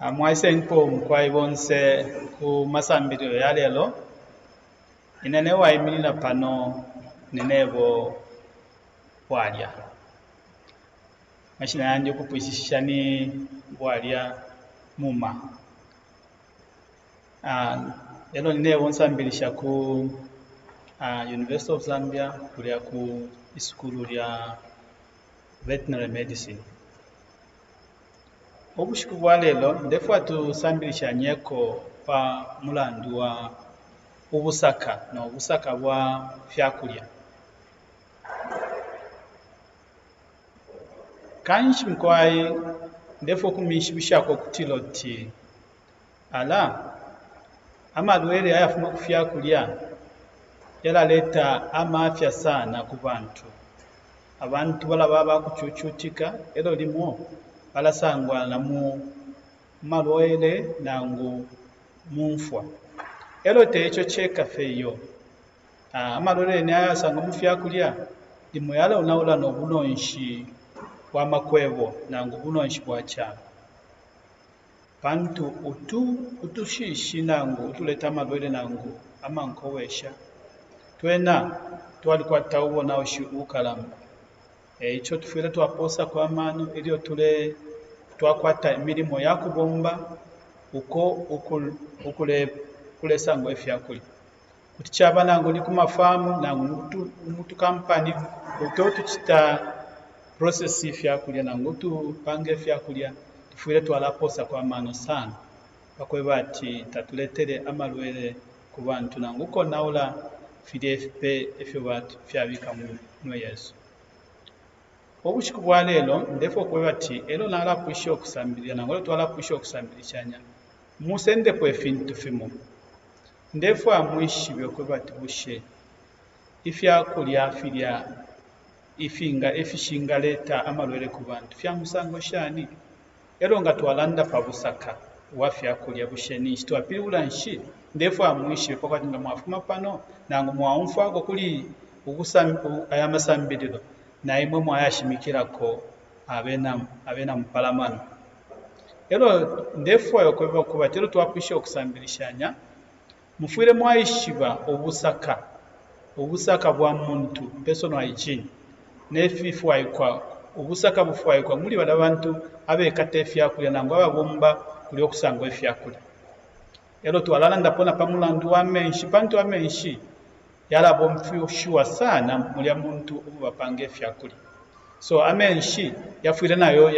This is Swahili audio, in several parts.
Mwaise npo mkwai bonse ku masambiro ya lelo inene wayimirira pano nenebo bwalya mashina yanje kupwishisha ni bwalya muma lelo nenebo nsambirisha ku University of Zambia kulia ku iskulu lya veterinary medicine. Obushiku bwa lelo ndefu tusambirisha nyeko pa mulandu wa ubusaka na ubusaka bwa fyakulya. Kanshi mkwai ndefu kumishibishako kutiloti ala amalwele ayafuma kufyakulya yalaleta amafya sana ku bantu. Abantu balaba bakuchuchutika elo limo balasangwa na mu malwele nangu mumfwa elo techo cheka feyo amalwele ne ayasanga mufyakulya limo yala unaula no bunonshi wa makwebo nangu bunonshi bwa cha bantu utushishi nangu utuleta malwele nangu amankowesha twena twalikuwa tawubona oshi ukalamba icho tufile twaposa kwa mano ilio tule twakwata milimo ya kubomba uko kule sango efyakuli kuti chaba nango ni kumafamu nango mutu company utotu chita process efyakuli nango tu pange efyakuli tufile twalaposa kwa mano sana bakwe bati tatuletere amalwele ku bantu nango uko naula FDFP efyo batu fyabika mu Yesu. Obushiku bwa lelo ndefu kwe bati elo nalapwisha okusambirya nangolo twalapwisha okusambirishanya musende kwe fintu fimo ndefu amwishibye kwe bati bushe ifyakulya filya ifinga efishinga leta amalwele ku bantu fya musango shani elo nga twalanda pa busaka wa fyakulya bushe ni twapirula nshi ndefu amwishibye kwa nga mwafuma pano nango mwamfa ko kuli ayamasambiriro na imwe mwayashimikirako abena mupalamano ero ndefu ayo kweva kuba tero twakwisha okusambirishanya mufwire mwayishiba obusaka bwa muntu personal hygiene nefifu ayikwa obusaka bufwaye kwa muli badabantu abekata efyakulya nango ababomba kuli okusanga efyakulya ero twalala ndapona pamulandu wa menshi pantu wa menshi yala bomfyo shuwa sana mulya muntu ubapanga efyakuli so amenshi yafwire nayo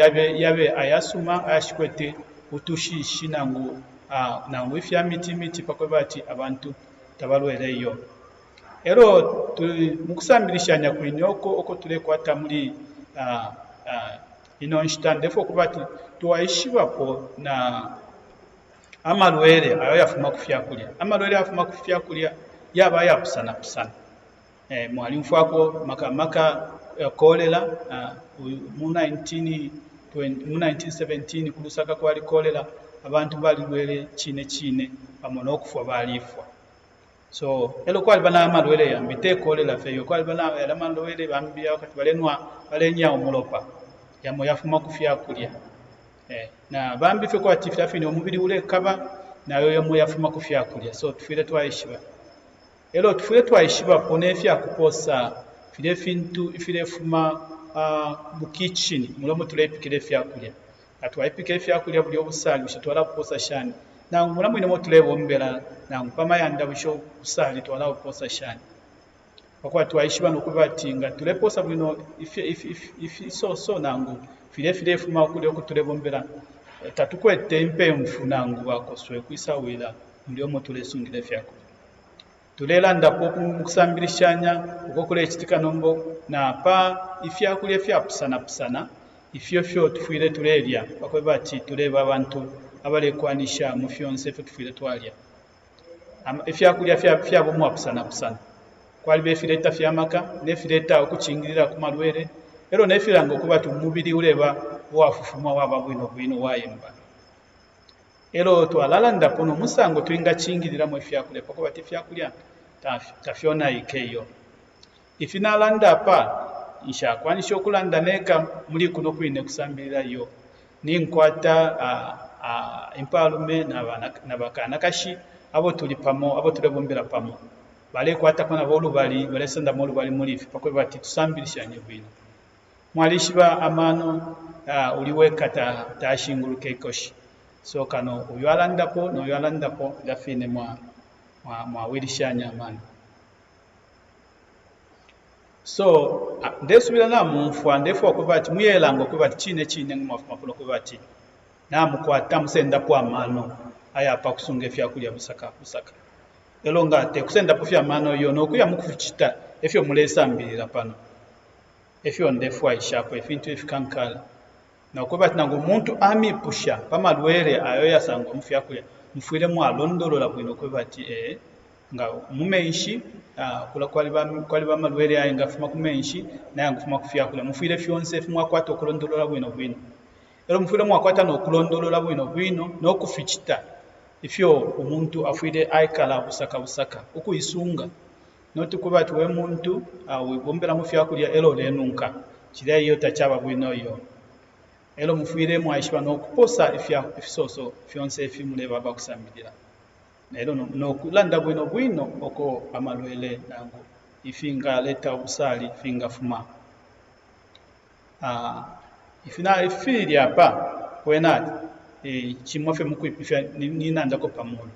yabe ayasuma ayashikwete utushishi nangu ifya miti pakwe bati abantu tabalweleyo ero mukusambirishanya kulinyoko oko tulekwata muri ino nshitandefo kubati tuwaishibapo na amalwele ayo yafuma kufyakulya amalwele yafuma kufyakulya yaba yapusana mwali mfwako maka kolera mu 1917 kulusaka kwali kolera abantu bali lwele chine pamono okufwa balifwa so elo kwali bana amalwele yambite kolera feyo kwali bana amalwele bambia wakati balenya omulopa yamo yafuma kufyakulya na bambi fe kwa tifafini omubiri ule kaba nayo yamo yafuma kufyakulya so tufile twaishiba elo tufile twaishiba pone fya kuposa file fintu ifile fuma mu kitchen mulomo tulepikire fyakulya atwaipike fyakulya buli obusali twala kuposa shani na mulamu ine motulebombera na mpama yanda busho busali twala kuposa shani kwa twaishiba nokubatinga tuleposa bino ifi so nangu file fuma kuli okutulebombera tatukwete impemfu nangu bakoswe kwisawira muliomo tulesungire fyakulya tulela ndapo kusambirishanya ukokole ekitikanombo na pa ifyakulya fyapusana ifyo tufire tulelya bakwe bati tuleba abantu abalekwanisha mu fyonse tufire twalya ifyakulya fyabo mwapusana kwali befireta fyamaka nefireta okuchingirira ku malwere ero nefirango kuba tumubiri uleba wafufuma waba bwino wayemba ero twalala ndapono musango tuinga chingirira mu fyakulya pako bati fyakulya tafyona ikeyo ifinalanda pa isha kwanisha okulanda neka muli kuno kwine kusambirira yo ninkwata empalume n'abakanakashi abo tuli pamo abo tulebumbira pamo bale kwatako nabo olubali balesendamo olubali mulifi pakwe bati tusambirishanye bwino mwalishiba amano uliweka tashinguluka ikoshi so kano uywalandapo noywalandapo gafine mwa wirishanya amano so ndesubira na mumfwa ndefu okubati muyelango kubati chine ngumafumapolo kubati namukwata musendapo amano ayapa kusunga efyakulya busaka elonga te kusendapo fyamano yo nokuya mukuchita efyo mulesambirira pano efyo ndefu aishapo efintu efikankala nokubati nango muntu amipusha pamalwere ayo yasango mufyakulya mufwire mwalondolola bwino kubati nga mumeishi kula kwali bamalwere ayo ngafuma kumeishi naye ngafuma kufyakulya mufwire fyonse fumwakwata okulondolola bwino ero mufwire mwakwata nokulondolola bwino nokufichita ifyo umuntu afwire aikala busaka ukuyisunga noti kubati we muntu wibombera mufyakulya ero lenunka kiriya iyo tachaba bwino yo elo mufwire mwaishwa nokuposa ifisoso fyonse efimuleba bakusambirira nero nokulanda bwino oko amalwele nango ifinga leta usali finga fuma ifina ifiri apa wenati chimofe mukuipifya ninanda ko pamoja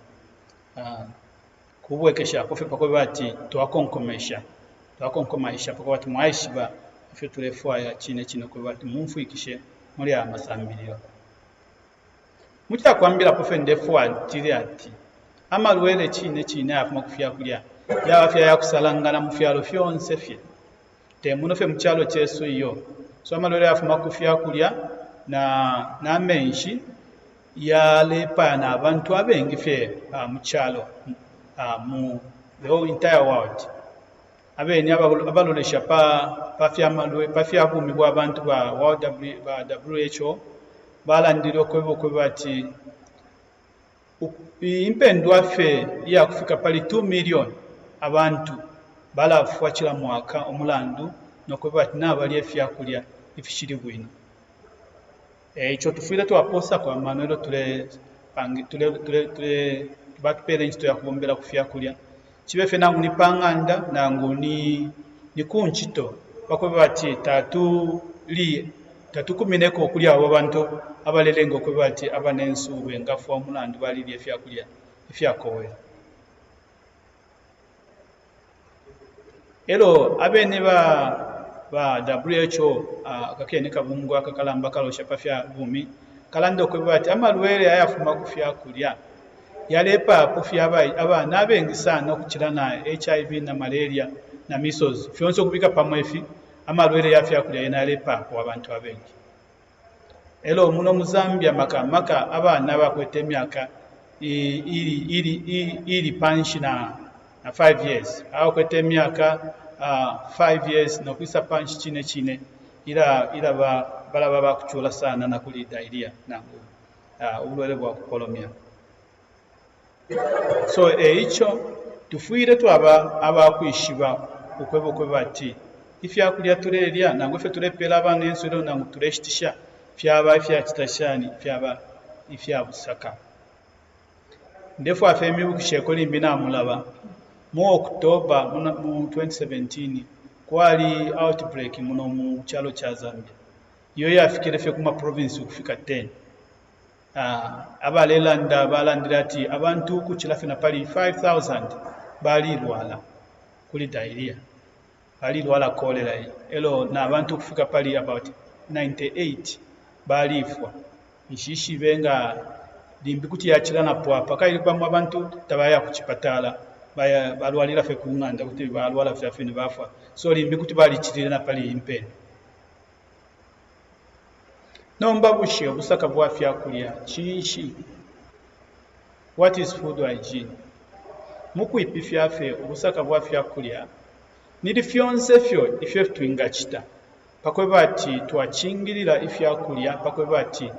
kubwekesha kofe pakwe bati twakonkomesha pakwe bati mwaishiba ifyo tulefwa ya chine ko bati mumfuikishe muri amasambiriro mucha kwambira kofe ndefwa tiri ati amalwele chine afuma kufyakulya yabafya yakusalangana mufyalo fyonse fye temunofe muchalo chesu iyo so amalwele afuma kufyakulya na menshi yalepa na abantu abengi fye muchalo mu the whole entire world abeni abalolesha pafya bumi bwa abantu ba WHO balandira okwe bati impendwa fe ya kufika pali 2 million abantu balafwa kila mwaka omulandu nokwe bati nabali efyakulya ifishiri bwino icho tufira twaposa kwa maneno tule parents to yakubombera kufyakulya kibefe nangu nipanganda nangu ni kunchito bakwe bati tatu kumineko okulya abo bantu abalelengo kwe bati abanensuwe ngafu omulandu bali efyakulya efyakowe elo abene ba WHO akakene kabungu akakalamba kalosha pafya bumi kalando kwe bati amalwere ayafuma kufyakulya yalepa kufya abana abengi sana okukira na HIV na malaria na measles fyonso kubika pamwefi amalwere yafyakulya yalepa kwa abantu abengi elo muno muzambia maka abana bakwete emyaka ili panshi na 5 years akwete emyaka 5 years nokwisa panshi chine ila balaba bakuchula sana na kulida ilia nangu ulwele bwa kukolomia so icho tufuire twaba abakwishiba ukwebo bati ifyakulya turelya nangu fe tulepela abana ensuro nangu tureshitisha fyaba kitashani fyaba ifyabusaka ndefu afemi bukishekoli imbina mulaba mu October mu 2017 kwali outbreak muno mu chalo cha Zambia iyo yafikire fe kuma province kufika 10 abalelanda balandira ati abantu ku kilafe na pali 5000 bali lwala kuli diarrhea bali lwala cholera elo na abantu kufika pali about 98 balifwa ishishi benga limbi kuti yachirana pwapa kaili kwa abantu tabaya kuchipatala balwalira fe kunganda kuti balwala fe afini bafa so limbi kuti balichirira na pali impeni nomba bushe obusaka bwa fyakulya chishi what is food hygiene mukuipi fyafe obusaka bwa fyakulya nili fyonse fyo ifyo twingachita pakwe bati twachingirira ifyakulya pakwe bati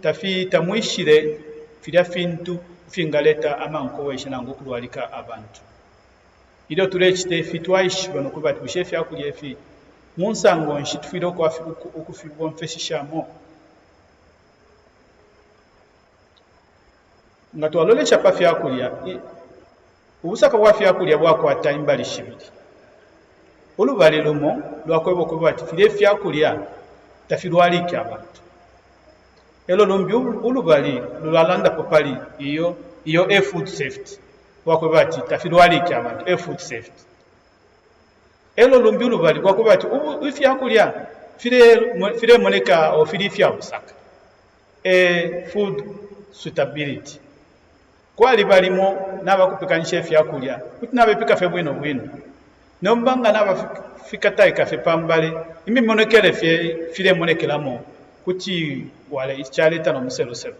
tafi tamwishire filya fintu fingaleta amankoweshi nangu kulwalika abantu ilo tulechite fitwaishi bano kubati bushe fyakulya efi munsango nshitufiro kwa ukufibwa mfeshishamo nga twalolesha pa fyakulya obusaka bwa fyakulya bwakwata embali shibiri olubali lumo lwakweba okuba ati fire fyakulya tafirwalika abantu elo lumbi olubali lulwalanda popali iyo food safety lwakweba ati tafirwalika abantu food safety elo lumbi olubali lwakweba ati fyakulya fire moneka ofiri fya busaka food suitability kwali balimo n'abakupikanisha efyakulya kuti n'abepika fe bwino nombanga n'abafika tayi kafe pambale imimonekere fire monekeramo kuti wale icyaleta n'omuserusero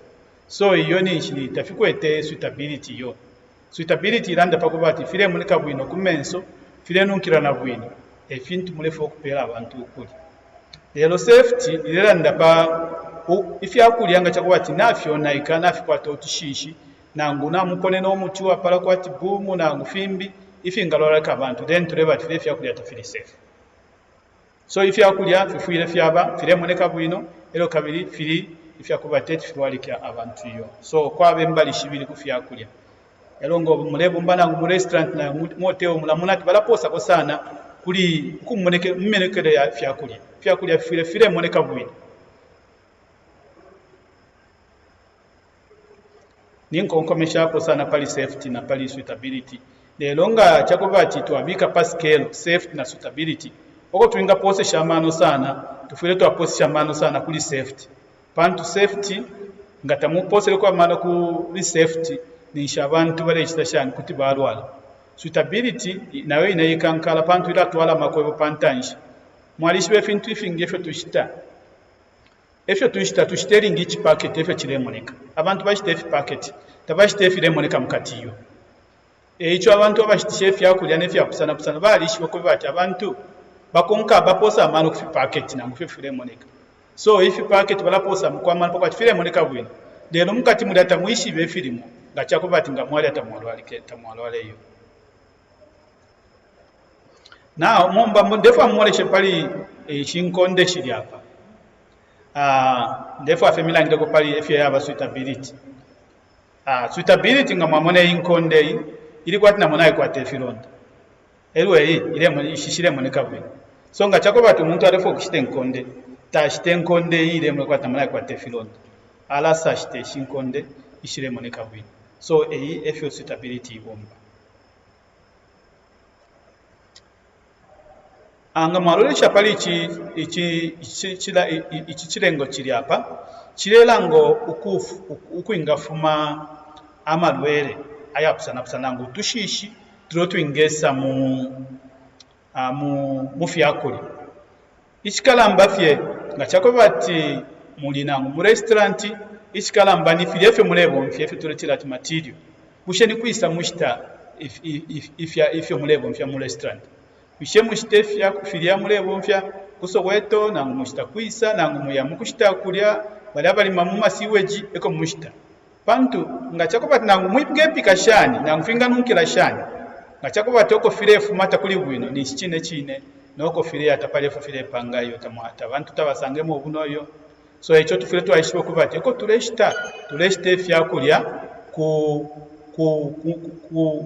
so iyo ni nshini tafikwete suitability iranda pakuba ati fire moneka bwino kumenso fire nunkirana bwino efintu mulefu okupera abantu ukuli lero safety iranda pa ifyakulya nga kyakuba ati nafyonaika nafikwata otushishi nangu namukone n'omuti wapala kwati bumu nangu fimbi ifingaloleka abantu then tureba ati fyakulya tafiri safe so ifyakulya fifuire fyaba fire moneka bwino ero kabiri firi ifyakuba tete firwalika abantu iyo so kwabe mbali shibiri ku fyakulya ero ngo mulebo mbanangu mu restaurant na moteo mulamunati balaposa ko sana kuli kumonekere ya fyakulya fire moneka bwino ninkonkomesha hapo sana pali safety na pali suitability lero nga chakuba ati twabika pa scale safety na suitability oko tuinga pose shamano sana tufire twapose shamano sana kuli safety pantu safety ngatamu pose kwa maana kuli safety nisha abantu bale kitashani kuti balwala suitability nawe inayikankala pantu ila twala makwebo pantanshi mwalishi befintu ifingefyo tushita efyo tushiteringa ichi packet efyo kiremoneka abantu bashitefi packet tabashitefi remoneka mukatiyo echo abantu abashitishe fyakulya nefyakusana kusana balishi bakobe bati abantu bakonka baposa amano ku packet na ngufe remoneka so if packet balaposa mukwamana pakati firemoneka bwino lero mukati mulata muishi befirimo ngachako bati ngamwali atamwalwalike tamwalwaleyo na momba ndefa mwaleshe pali chinkonde shiri hapa ndefu afemila ngeko pali efya yaba suitability suitability ngamwamone inkonde ili kwati na mona kwa tefilonda elwe ile ishishire moneka bwe so ngachako bati umuntu arefo kushite nkonde tashite nkonde ile mwe kwati na mona kwa tefilonda ala sashite shinkonde ishire moneka bwe so efyo suitability ibomba anga marolesha pali ichi chilengo chiri hapa chirela ngo ukuingafuma amalwere ayapusana ngo tushishi turotwingesa mu fyakuli ichikalamba fye ngachako bati mulinango mu restaurant ichikalamba ni filyefe mulebo mfyefe turetira ati material busheni kwisa mushita ifya mulebo mfya mu restaurant bishe mushitefya kufilia mulebo mfya kusoweto nangu mushita kwisa nangu muya mukushita kulya bali abali mamuma siweji eko mushita pantu ngachako bati nangu muipige pikashani nangu finga nunkila shani ngachako bati oko filefu mata kuli bwino ni chine noko file atapalefu file pangayo tamata abantu tabasangemo obunoyo so echo tufile twayishibo kubati eko tuleshite fyakulya ku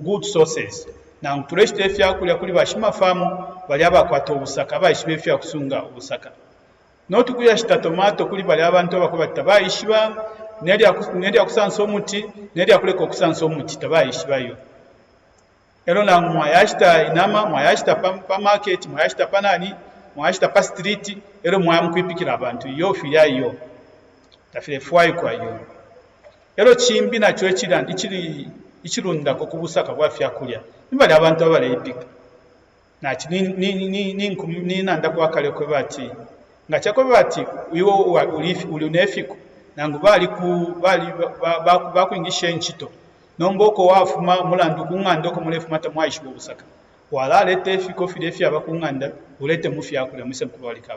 good sources na tuleshite fyakulya kuli bashima famu bali abakwata obusaka bayishibe fya kusunga obusaka noti kuyashita tomato kuli bali abantu abakubata bayishiba neri akusansa omuti neri akuleka okusansa omuti tabayishibayo ero na mwayashita inama mwayashita pa market mwayashita panani mwayashita pa street ero mwayamukwipikira abantu yo filya yo tafile fwayi kwa yo ero chimbi na chwe chirandi ichirunda ko kubusaka bwa fyakulya nimbali abantu abaleyipika nachi ni nanda kwa kale ko bati ngachako bati iwo uli unefiko nangu bali bakuingisha enchito nomboko wafuma mulandu kunganda ko mulefu mata mwayishi bobusaka wala lete fiko filefi abakunganda ulete mufyakula muse kubalika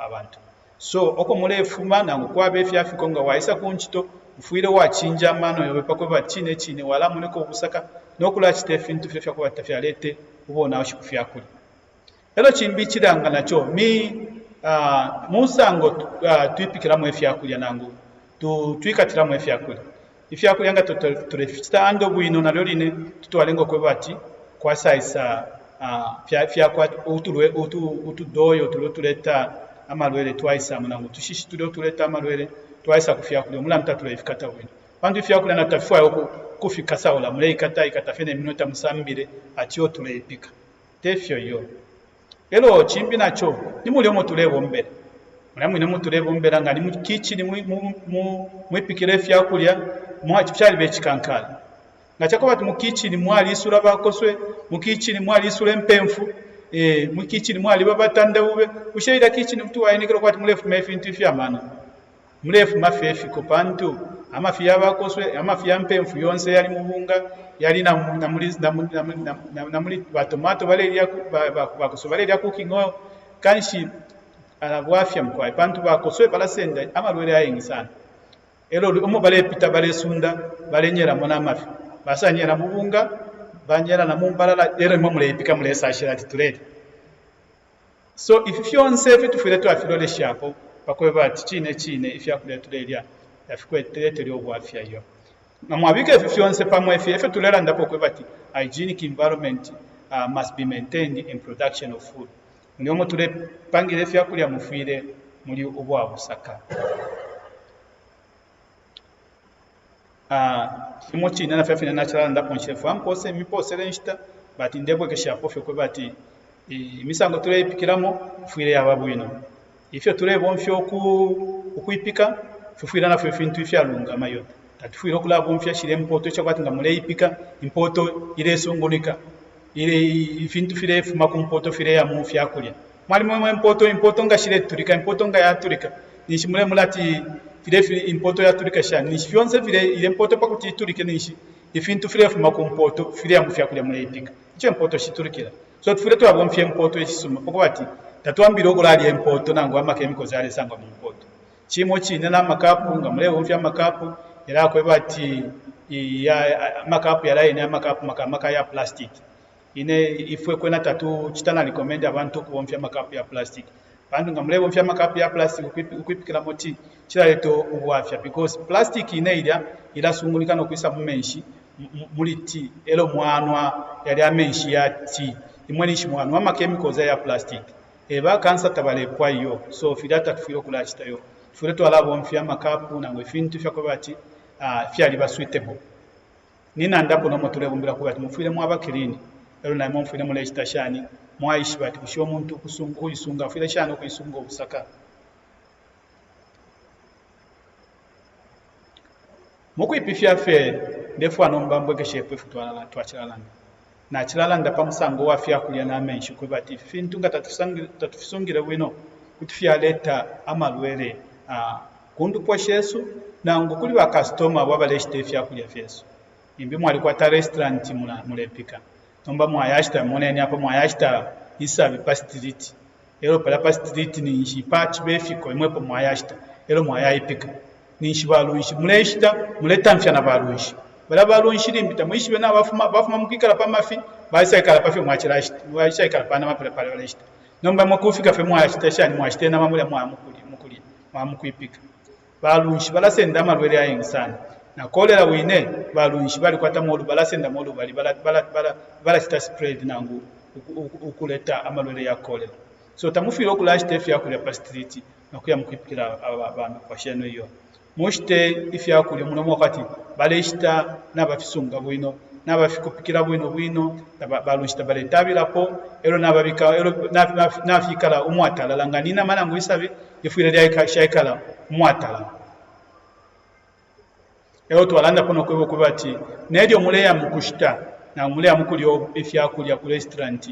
abantu so oko mulefu nangu kwabe fyafiko nga waisa kunchito ufuire wachinja mano yobepa ko batine wala muneko obusaka nokula chitefi ntu fyafya ko batafyalete ubona ashikufyakula ero chimbi kiranga nacho musango twipikira mu efyakulya nangu twikatira mu efyakulya ifyakulya nga tulefitando bwino nalyo line tutwalenga okwebati kwasaisa utudoyo tuleta amalwele twaisa munangu tushishi tuleta amalwele twaisa kufyakulya omulamu tatulefikata bwino bantu ifyakulya natafwayo kufika saula muleikata ikatafene minota musambire atyo tuleipika tefyo yo elo chimbi nacho nimuli omo tulebo mbere mulamu ine mutulebo mbere nga ni kichini mwipikira ifyakulya mwachipyali bechikankala ngachakoba ati mukichini mwali isura bakoswe mukichini mwali isura empemfu mukichini mwali babatanda ube ushaida kichini mtu wayinikira kwati mulefu mefi intu fyamana mulefu mafefi kopantu amafi yabakoswe amafi yampemfu yonse yali mubunga yali na muli batomato balelia bakoswe balelia kukingo kanshi alabwafya mkwai pantu bakoswe balasenda amalwele ayingi sana elo omo bale pita bale sunda bale nyera mona mafi basanyera mubunga banyera na mumbalala ero mo mulepika mulesa ashirati tulete so ifyonse fitufire twafilole shapo bakwe bati chine ifyakulya tulelya yafikwe tulete lyo bwafya yo namwabike ifyonse pamwe efe tulera ndapo kwe bati hygienic environment must be maintained in production of food niyo mo tule pangire ifyakulya mufire muri ubwa busaka kimo china na fefe na chala ndapo nchefu ampose mipose renshita bati ndebwe keshapo fyo kwe bati imisango tulepikiramo fuire yababwino ifyo turebo mfyo okuipika fufuira na fintu ifyalunga mayo tatufuira kulabo mfya shire mpoto chakwati ngamuleipika impoto ile songonika ile fintu fire fuma ku mpoto fire ya mufya kulya mwali mwe impoto ngashire turika impoto nga yaturika nishimule mulati fire impoto yaturika sha nishifyonse fire ile mpoto pakuti turike nishi ifintu fire fuma ku mpoto fire ya mufya kulya muleipika icho mpoto shiturikira so tufire twabo mfya impoto yisuma poko bati tatuambira okulali empoto nango amakemiko zale sangwa mu mpoto chimo chine na makapu nga mulewo mfya makapu era kwe bati ya makapu yala ine makapu makamaka ya plastic ine ifwe kwena tatu chitana recommend abantu ku mfya makapu ya plastic bantu nga mulewo mfya makapu ya plastic ukwipikira moti chiraleto ubwafya because plastic ine ila sungulika no kwisa mumenshi muliti elo mwanwa yali amenshi ya ti imwe nishi mwanwa makemiko ya plastic eba kansa tabale kwa yo so fidata tufiro kula chitayo tufiro to alabo mfya makapu nangwe fintu fya kwabati fyali baswitable nina ndapo no motule bumbira kwabati mufire mwabakirini ero na mufire mule chitashani mwaishi bati kusho muntu kusungu isunga fire shano kuisunga obusaka mukwipifya fe defwa no mbambwe keshepe futwala twachiralana na chilala ndapa musango wafya kulya na menshi kwebati fintu nga tatufisungire bwino kutufya leta amalwele kundu kwa shesu na ngukuli wa customer wabaleshite fya kulya fesu imbi mwali kwa ta restaurant mulepika nomba mwayashita monene apa mwayashita isabi pastiliti ero pala pastiliti ni nshipatch befiko imwepo mwayashita ero mwayayipika ni nshibalunshi muleshita muleta mfya na balunshi balunshi limbita mwishibe na bafuma mukikala pamafi baishaikala pafi mwachirashi baishaikala pana mapele pale baleshita nomba mwakufika fe mwashita shani mwashite na mamule mukuli mwamukuipika balunshi balasenda amalwele ayingi sana na kolera wine balunshi bali kwata molu balasenda molu bali bala sita spread nangu ukuleta amalwele ya kolera so tamufiro okulashita efya kulya pastiliti nakuya mukuipikira abantu kwa sheno hiyo mushite ifya kulya muno wakati baleshita nabafisunga bwino nabafikupikira bwino balunshita baletabirapo ero nababika ero nafikala umwatala langanina malango isabe ifire lya shaikala umwatala ero twalanda kono kwebo kubati nedio muleya mukushita na muleya mukulyo ifya kulya ku restaurant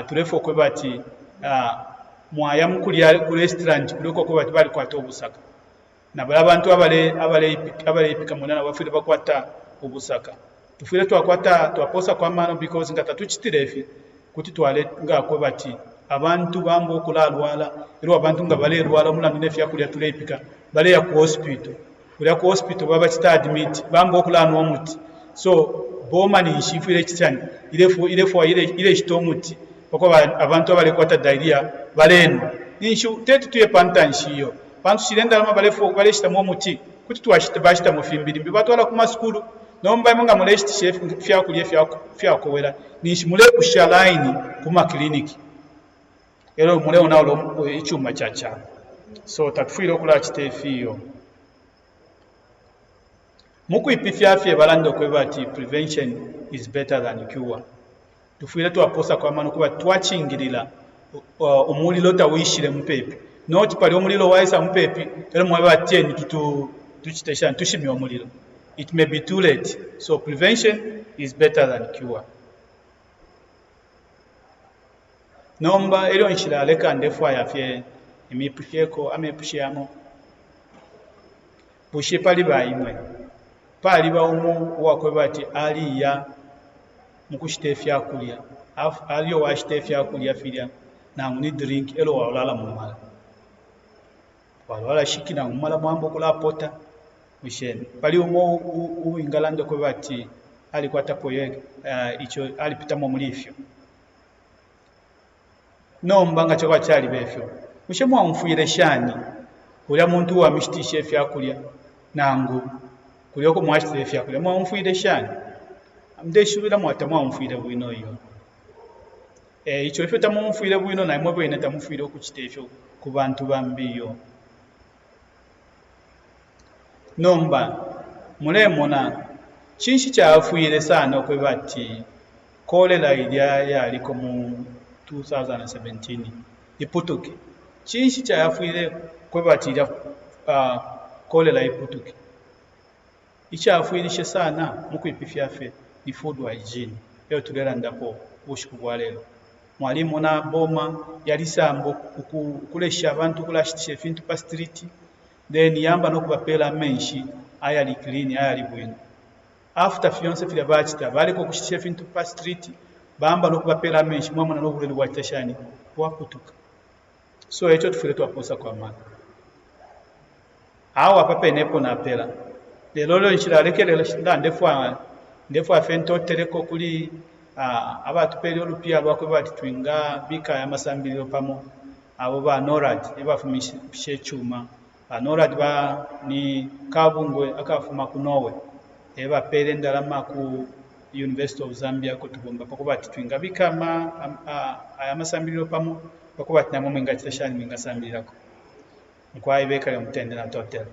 tulefo kwebati mwaya mukulya ku restaurant kuliko kwebati bali kwata obusaka na balabantu abale ipika munana bafire bakwata obusaka tufire twakwata twaposa kwa mano because ngata tuchitirefi kuti twale ngako bati abantu bambo kulalwala ero abantu nga bale rwala mulano nefya kulya tulepika bale ya ku hospital baba chita admit bambo kulanwa omuti so boma ni nshifire kitani ile chitomuti poko abantu abale kwata diarrhea baleno inshu tetu tuye pantanshiyo pantu shirenda lama bale shita mu muti kuti twashita mufimbiri mbibatwala ku maskulu nomba imunga muleshiti chef fyakulya fyakowera nishimule kusha line ku makliniki ero mule onalo ichuma chacha so takufira okula kitefiyo muku ipifyafye balando kwebati prevention is better than cure tufire twaposa kwa mano kuba twachingirira omuliro tawishire mupepe not pali omuliro waisa mupepe ero mwaba tieni tuchitesha tushimye omuliro it may be too late so prevention is better than cure nomba ero nshira leka ndefu ayafye emipisheko amepishamo bushe pali bayimwe pali bawumu wakwebati aliya mukushitefya kulya aliyo washitefya kulya filya nangu ni drink elo walala mumala walala shikina mumala mwambo kula pota misheni pali umo uingalando kwebati alikuwa tapoye icho alipita mu mulifyo nomba nga chokwa chali befyo mushemu amfuire shani ulya muntu wa mishtishe fya kulya nangu kulyoko mwashite fya kulya mwamfuire shani amdeshubira mwatamu amfuire bwino iyo icho efyo tamumfuire bwino na imwe bwene tamufire okukitefyo ku bantu bambiyo nomba mulemona chinshi kyafuire sana okwebati kolera ilya yaliko mu 2017 iputuke chinshi kyafuire kwebati ilya kolera iputuke ikyafuirishe sana mukwipifyafe ni food hygiene eyo tulera ndapo bushiku bwa lero mwalimu na boma yalisambo kulesha abantu kulashitisha fintu pa street then yamba no kubapela menshi ayali clean ayali bwino after fiance fili bachita baliko kushitisha fintu pa street bamba no kubapela menshi mwamuna no kuleli watashani wakutuka so echo tufile twaposa kwa mama awa papa nepo na pela lelo nshira lekelelo shinda ndefu afento teleko kuli abatupeli olupya lwakwe bati twinga bika ya masambiriro pamo abo ba NORAD ebafumishe chuma NORAD ba ni kabungwe akafuma ku Norway eba pele ndalama ku University of Zambia ko tugomba pako bati twinga bika ya masambiriro pamo pako bati namwe ngachitashani mingasambirako nkwaye bekale mutende na totel